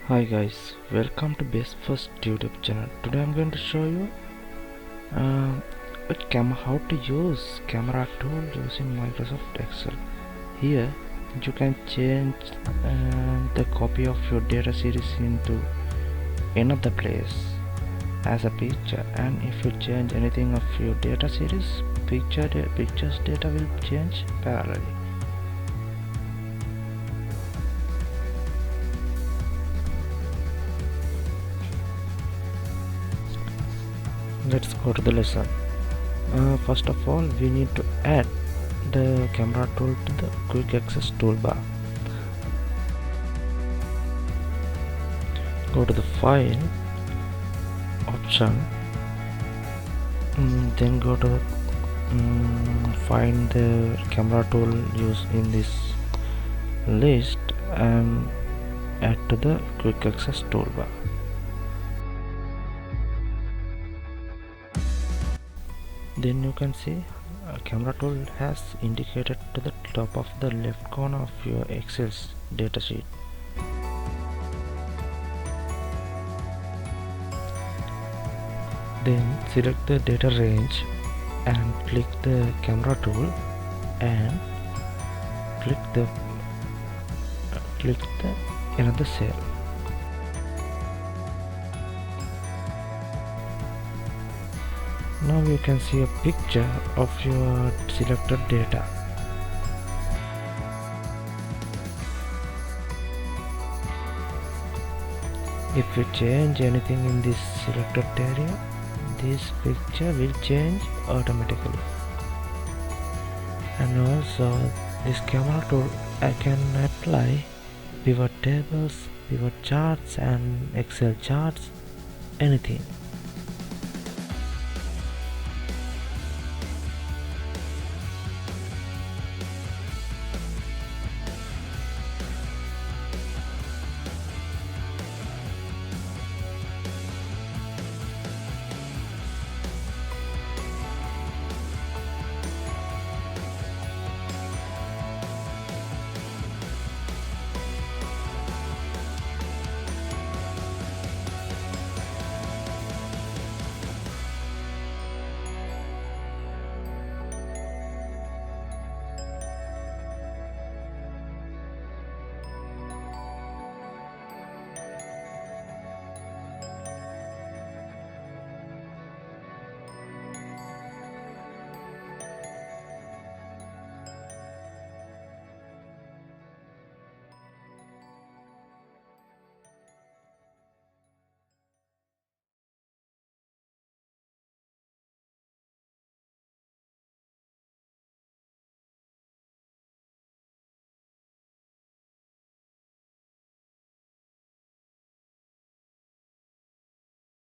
Hi guys, welcome to Best First YouTube channel. Today I'm going to show you how to use camera tool using Microsoft Excel. Here you can change the copy of your data series into another place as a picture, and if you change anything of your data series, pictures data will change parallelly. Let's go to the lesson. First of all, we need to add the camera tool to the quick access toolbar. Go to the file option, then go to find the camera tool used in this list and add to the quick access toolbar. Then you can see a camera tool has indicated to the top of the left corner of your Excel datasheet. Then select the data range and click the camera tool and click the another cell. Now you can see a picture of your selected data. If you change anything in this selected area, this picture will change automatically. And also this camera tool I can apply pivot tables, pivot charts and Excel charts, anything.